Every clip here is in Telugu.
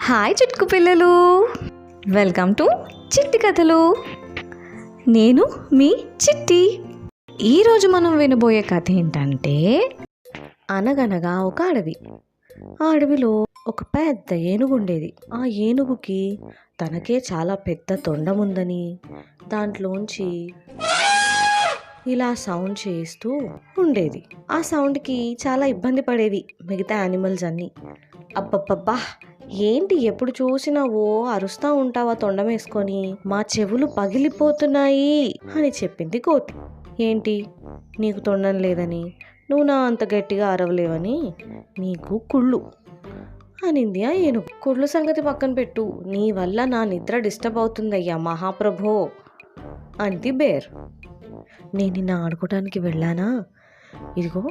హాయ్ చిట్కు పిల్లలు, వెల్కమ్ టు చిట్టి కథలు. నేను మీ చిట్టి. ఈరోజు మనం వినబోయే కథ ఏంటంటే, అనగనగా ఒక అడవి. ఆ అడవిలో ఒక పెద్ద ఏనుగు ఉండేది. ఆ ఏనుగుకి తనకే చాలా పెద్ద తొండం ఉందని, దాంట్లోంచి ఇలా సౌండ్ చేస్తూ ఉండేది. ఆ సౌండ్కి చాలా ఇబ్బంది పడేవి మిగతా యానిమల్స్ అన్నీ. అబ్బబ్బబ్బా, ఏంటి ఎప్పుడు చూసినా ఓ అరుస్తూ ఉంటావా తొండం వేసుకొని, మా చెవులు పగిలిపోతున్నాయి అని చెప్పింది కోతి. ఏంటి, నీకు తొండం లేదని, నువ్వు నా అంత గట్టిగా అరవలేవని నీకు కుళ్ళు అనింది ఆ ఏనుగు. కుళ్ళు సంగతి పక్కన పెట్టు, నీ వల్ల నా నిద్ర డిస్టర్బ్ అవుతుందయ్యా మహాప్రభో అంది బేర్. నేను నిన్న ఆడుకోవడానికి వెళ్ళానా, ఇదిగో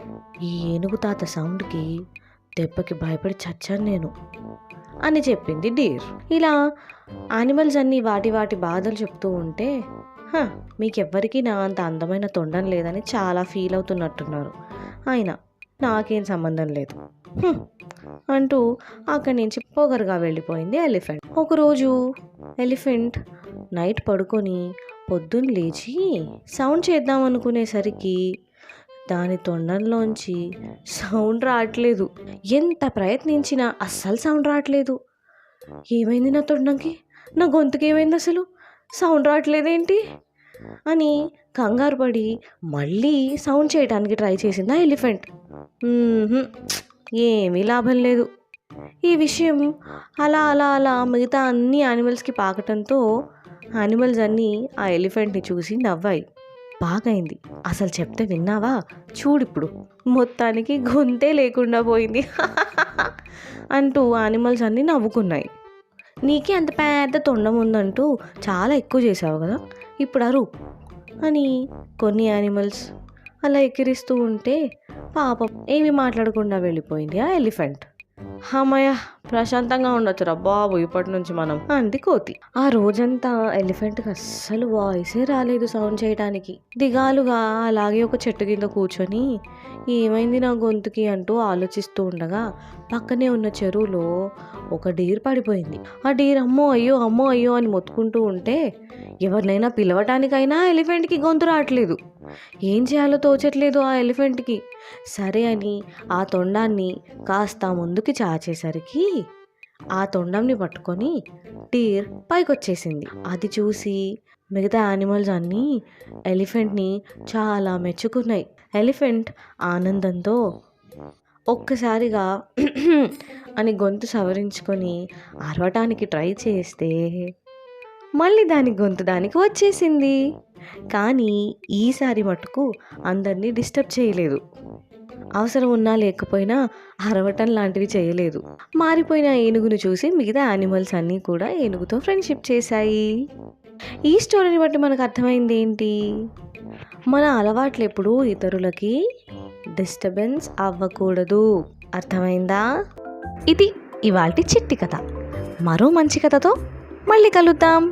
ఈ ఏనుగు తాత సౌండ్కి దెబ్బకి భయపడి చచ్చాను నేను అని చెప్పింది డీర్. ఇలా యానిమల్స్ అన్నీ వాటి వాటి బాధలు చెప్తూ ఉంటే, మీకెవ్వరికీ నా అంత అందమైన తొండం లేదని చాలా ఫీల్ అవుతున్నట్టున్నారు, అయినా నాకేం సంబంధం లేదు అంటూ అక్కడి నుంచి పొగరుగా వెళ్ళిపోయింది ఎలిఫెంట్. ఒకరోజు ఎలిఫెంట్ నైట్ పడుకొని పొద్దున్న లేచి సౌండ్ చేద్దాం అనుకునేసరికి దాని తొండంలోంచి సౌండ్ రావట్లేదు. ఎంత ప్రయత్నించినా అస్సలు సౌండ్ రావట్లేదు. ఏమైంది నా తొండంకి, నా గొంతుకి ఏమైంది, అసలు సౌండ్ రావట్లేదేంటి అని కంగారు పడి మళ్ళీ సౌండ్ చేయడానికి ట్రై చేసింది ఆ ఎలిఫెంట్. ఏమీ లాభం లేదు. ఈ విషయం అలా అలా అలా మిగతా అన్ని యానిమల్స్కి పాకటంతో యానిమల్స్ అన్నీ ఆ ఎలిఫెంట్ని చూసి నవ్వాయి. బాగైంది, అసలు చెప్తే విన్నావా, చూడిప్పుడు మొత్తానికి గొంతే లేకుండా పోయింది అంటూ యానిమల్స్ అన్నీ నవ్వుకున్నాయి. నీకే అంత పెద్ద తొండం ఉందంటూ చాలా ఎక్కువ చేసావు కదా, ఇప్పుడు అరు అని కొన్ని యానిమల్స్ అలా ఎక్కిరిస్తూ ఉంటే పాపం ఏమి మాట్లాడకుండా వెళ్ళిపోయింది ఆ ఎలిఫెంట్. అమ్మయ్య, ప్రశాంతంగా ఉండొచ్చురా బాబు ఇప్పటి నుంచి మనం అంది కోతి. ఆ రోజంతా ఎలిఫెంట్కి అస్సలు వాయిసే రాలేదు సౌండ్ చేయడానికి. దిగాలుగా అలాగే ఒక చెట్టు కింద కూర్చొని ఏమైంది నా గొంతుకి అంటూ ఆలోచిస్తూ ఉండగా పక్కనే ఉన్న చెరువులో ఒక డీర్ పడిపోయింది. ఆ డీర్ అమ్మో అయ్యో అమ్మో అయ్యో అని మొత్తుకుంటూ ఉంటే ఎవరినైనా పిలవటానికైనా ఎలిఫెంట్కి గొంతు రావట్లేదు. ఏం చేయాలో తోచట్లేదు ఆ ఎలిఫెంట్కి. సరే అని ఆ తొండాన్ని కాస్త ముందుకి చాచేసరికి ఆ తొండంని పట్టుకొని డీర్ పైకొచ్చేసింది. అది చూసి మిగతా యానిమల్స్ అన్నీ ఎలిఫెంట్ని చాలా మెచ్చుకున్నాయి. ఎలిఫెంట్ ఆనందంతో ఒక్కసారిగా అని గొంతు సవరించుకొని అరవటానికి ట్రై చేస్తే మళ్ళీ దాని గొంతు దానికి వచ్చేసింది. కానీ ఈసారి మటుకు అందరినీ డిస్టర్బ్ చేయలేదు. అవసరం ఉన్నా లేకపోయినా అరవటం లాంటివి చేయలేదు. మారిపోయిన ఏనుగును చూసి మిగతా యానిమల్స్ అన్నీ కూడా ఏనుగుతో ఫ్రెండ్షిప్ చేశాయి. ఈ స్టోరీని బట్టి మనకు అర్థమైంది ఏంటి, మన అలవాట్లు ఎప్పుడూ ఇతరులకి డిస్టర్బెన్స్ అవ్వకూడదు. అర్థమైందా? ఇది ఇవాల్టి చిట్టి కథ. మరో మంచి కథతో మళ్ళీ కలుద్దాం.